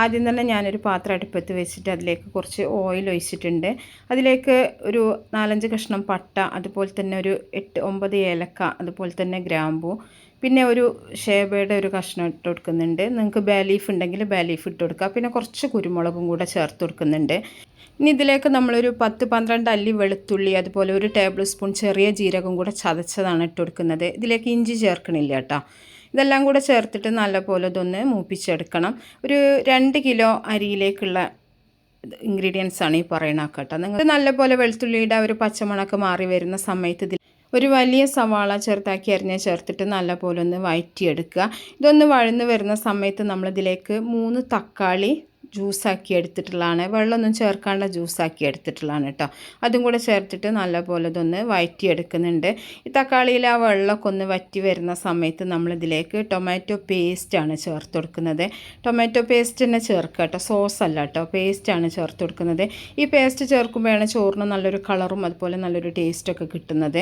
ആദ്യം തന്നെ ഞാനൊരു പാത്രം അടുപ്പത്ത് വെച്ചിട്ട് അതിലേക്ക് കുറച്ച് ഓയിൽ ഒഴിച്ചിട്ടുണ്ട്. അതിലേക്ക് ഒരു 4-5 കഷ്ണം പട്ട, അതുപോലെ തന്നെ ഒരു 8-9 ഏലക്ക, അതുപോലെ തന്നെ ഗ്രാമ്പൂ, പിന്നെ ഒരു ഷേബയുടെ ഒരു കഷ്ണം ഇട്ട് കൊടുക്കുന്നുണ്ട്. നിങ്ങൾക്ക് ബേ ലീഫ് ഉണ്ടെങ്കിൽ ബേ ലീഫ് ഇട്ട് കൊടുക്കുക. പിന്നെ കുറച്ച് കുരുമുളകും കൂടെ ചേർത്ത് കൊടുക്കുന്നുണ്ട്. ഇനി ഇതിലേക്ക് നമ്മളൊരു 10-12 അല്ലി വെളുത്തുള്ളി, അതുപോലെ ഒരു ടേബിൾ സ്പൂൺ ചെറിയ ജീരകം കൂടെ ചതച്ചതാണ് ഇട്ട് കൊടുക്കുന്നത്. ഇതിലേക്ക് ഇഞ്ചി ചേർക്കണില്ല കേട്ടോ. ഇതെല്ലാം കൂടെ ചേർത്തിട്ട് നല്ലപോലെ ഇതൊന്ന് മൂപ്പിച്ചെടുക്കണം. ഒരു 2 കിലോ അരിയിലേക്കുള്ള ഇൻഗ്രീഡിയൻസ് ആണ് ഈ പറയണ കേട്ടോ. നിങ്ങൾ നല്ലപോലെ വെളുത്തുള്ളിയുടെ ഒരു പച്ചമണക്ക് മാറി വരുന്ന സമയത്ത് ഇതിൽ ഒരു വലിയ സവാള ചെറുതാക്കി അരിഞ്ഞ് ചേർത്തിട്ട് നല്ലപോലെ ഒന്ന് വഴറ്റിയെടുക്കുക. ഇതൊന്ന് വഴന്ന് വരുന്ന സമയത്ത് നമ്മളിതിലേക്ക് 3 തക്കാളി ജ്യൂസാക്കി എടുത്തിട്ടുള്ളതാണ്, വെള്ളമൊന്നും ചേർക്കാണ്ട് ജ്യൂസാക്കി എടുത്തിട്ടുള്ളതാണ് കേട്ടോ. അതും കൂടെ ചേർത്തിട്ട് നല്ലപോലെ ഇതൊന്ന് വഴറ്റിയെടുക്കുന്നുണ്ട്. ഈ തക്കാളിയിൽ ആ വെള്ളമൊക്കെ ഒന്ന് വറ്റി വരുന്ന സമയത്ത് നമ്മളിതിലേക്ക് ടൊമാറ്റോ പേസ്റ്റാണ് ചേർത്ത് കൊടുക്കുന്നത്. ടൊമാറ്റോ പേസ്റ്റ് തന്നെ ചേർക്കുക കേട്ടോ, സോസ് അല്ല കേട്ടോ, പേസ്റ്റാണ് ചേർത്ത് കൊടുക്കുന്നത്. ഈ പേസ്റ്റ് ചേർക്കുമ്പോഴാണ് ചോറിന് നല്ലൊരു കളറും അതുപോലെ നല്ലൊരു ടേസ്റ്റൊക്കെ കിട്ടുന്നത്.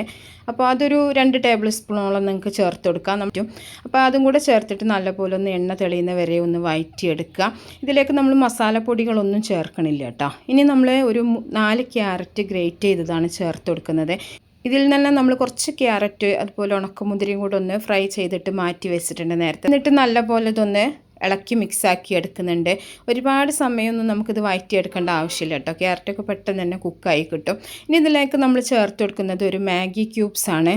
അപ്പോൾ അതൊരു 2 ടേബിൾ സ്പൂണോളം നിങ്ങൾക്ക് ചേർത്ത് കൊടുക്കാൻ പറ്റും. അപ്പോൾ അതും കൂടെ ചേർത്തിട്ട് നല്ലപോലെ ഒന്ന് എണ്ണ തെളിയുന്ന വരെ ഒന്ന് വഴറ്റിയെടുക്കുക. ഇതിലേക്ക് നമ്മൾ മസാലപ്പൊടികളൊന്നും ചേർക്കണില്ല കേട്ടോ. ഇനി നമ്മൾ ഒരു 4 ക്യാരറ്റ് ഗ്രേറ്റ് ചെയ്തതാണ് ചേർത്ത് കൊടുക്കുന്നത്. ഇതിൽ നിന്ന് നമ്മൾ കുറച്ച് ക്യാരറ്റ് അതുപോലെ ഉണക്കമുന്തിരിയും കൂടെ ഒന്ന് ഫ്രൈ ചെയ്തിട്ട് മാറ്റി വെച്ചിട്ടുണ്ട് നേരത്തെ. എന്നിട്ട് നല്ലപോലെ ഇതൊന്ന് ഇളക്കി മിക്സാക്കി എടുക്കുന്നുണ്ട്. ഒരുപാട് സമയമൊന്നും നമുക്കിത് വഴറ്റിയെടുക്കേണ്ട ആവശ്യമില്ല കേട്ടോ. ക്യാരറ്റൊക്കെ പെട്ടെന്ന് തന്നെ കുക്കായി കിട്ടും. ഇനി ഇതിലേക്ക് നമ്മൾ ചേർത്ത് കൊടുക്കുന്നത് ഒരു മാഗി ക്യൂബ്സാണ്.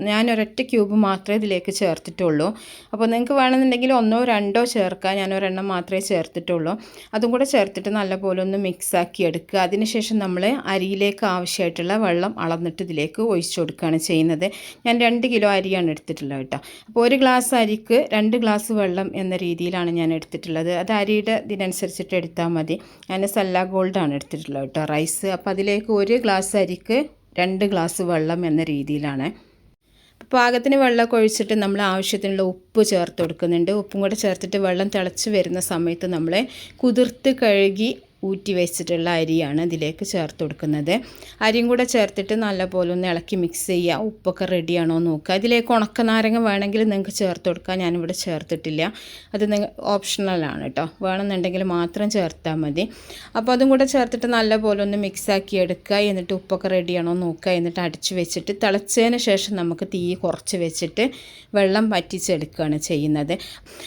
ഞാൻ ഒരൊറ്റ ക്യൂബ് മാത്രമേ ഇതിലേക്ക് ചേർത്തിട്ടുള്ളൂ. അപ്പോൾ നിങ്ങൾക്ക് വേണമെന്നുണ്ടെങ്കിൽ 1-2 ചേർക്കാം. ഞാൻ ഒരെണ്ണം മാത്രമേ ചേർത്തിട്ടുള്ളൂ. അതും കൂടെ ചേർത്തിട്ട് നല്ലപോലെ ഒന്ന് മിക്സാക്കി എടുക്കുക. അതിനുശേഷം നമ്മൾ അരിയിലേക്ക് ആവശ്യമായിട്ടുള്ള വെള്ളം അളന്നിട്ട് ഇതിലേക്ക് ഒഴിച്ചു കൊടുക്കുകയാണ് ചെയ്യുന്നത്. ഞാൻ 2 കിലോ അരിയാണ് എടുത്തിട്ടുള്ളത് കേട്ടോ. അപ്പോൾ 1 ഗ്ലാസ് അരിക്ക് 2 ഗ്ലാസ് വെള്ളം എന്ന രീതിയിലാണ് ഞാൻ എടുത്തിട്ടുള്ളത്. അത് അരിയുടെ ഇതിനനുസരിച്ചിട്ട് എടുത്താൽ മതി. ഞാൻ സല്ല ഗോൾഡാണ് എടുത്തിട്ടുള്ളത് കേട്ടോ റൈസ്. അപ്പോൾ അതിലേക്ക് 1 ഗ്ലാസ് അരിക്ക് 2 ഗ്ലാസ് വെള്ളം എന്ന രീതിയിലാണ്. പാകത്തിന് വെള്ളമൊക്കെ ഒഴിച്ചിട്ട് നമ്മൾ ആവശ്യത്തിനുള്ള ഉപ്പ് ചേർത്ത് കൊടുക്കുന്നുണ്ട്. ഉപ്പും കൂടെ ചേർത്തിട്ട് വെള്ളം തിളച്ച് വരുന്ന സമയത്ത് നമ്മൾ കുതിർത്ത് കഴുകി ഊറ്റി വെച്ചിട്ടുള്ള അരിയാണ് ഇതിലേക്ക് ചേർത്ത് കൊടുക്കുന്നത്. അരിയും കൂടെ ചേർത്തിട്ട് നല്ലപോലെ ഒന്ന് ഇളക്കി മിക്സ് ചെയ്യുക. ഉപ്പൊക്കെ റെഡിയാണോ നോക്കുക. ഇതിലേക്ക് ഉണക്കനാരങ്ങ വേണമെങ്കിൽ നിങ്ങൾക്ക് ചേർത്ത് കൊടുക്കുക. ഞാനിവിടെ ചേർത്തിട്ടില്ല. അത് ഓപ്ഷണലാണ് കേട്ടോ. വേണമെന്നുണ്ടെങ്കിൽ മാത്രം ചേർത്താൽ മതി. അപ്പോൾ അതും കൂടെ ചേർത്തിട്ട് നല്ലപോലെ ഒന്ന് മിക്സാക്കി എടുക്കുക. എന്നിട്ട് ഉപ്പൊക്കെ റെഡിയാണോ നോക്കുക. എന്നിട്ട് അടിച്ച് വെച്ചിട്ട് തിളച്ചതിന് ശേഷം നമുക്ക് തീ കുറച്ച് വെച്ചിട്ട് വെള്ളം വറ്റിച്ചെടുക്കുകയാണ് ചെയ്യുന്നത്.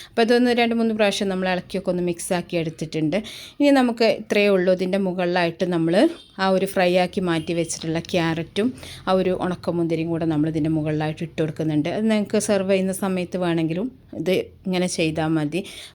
അപ്പോൾ അതൊന്ന് 2-3 പ്രാവശ്യം നമ്മൾ ഇളക്കിയൊക്കെ ഒന്ന് മിക്സാക്കി എടുത്തിട്ടുണ്ട്. ഇനി നമുക്ക് ഇത്രയേ ഉള്ളൂ. ഇതിൻ്റെ മുകളിലായിട്ട് നമ്മൾ ആ ഒരു ഫ്രൈ ആക്കി മാറ്റി വെച്ചിട്ടുള്ള ക്യാരറ്റും ആ ഒരു ഉണക്കമുന്തിരിയും കൂടെ നമ്മൾ ഇതിൻ്റെ മുകളിലായിട്ട് ഇട്ട് കൊടുക്കുന്നുണ്ട്. അത് നിങ്ങൾക്ക് സെർവ് ചെയ്യുന്ന സമയത്ത് വേണമെങ്കിലും ഇത് ഇങ്ങനെ ചെയ്താൽ മതി.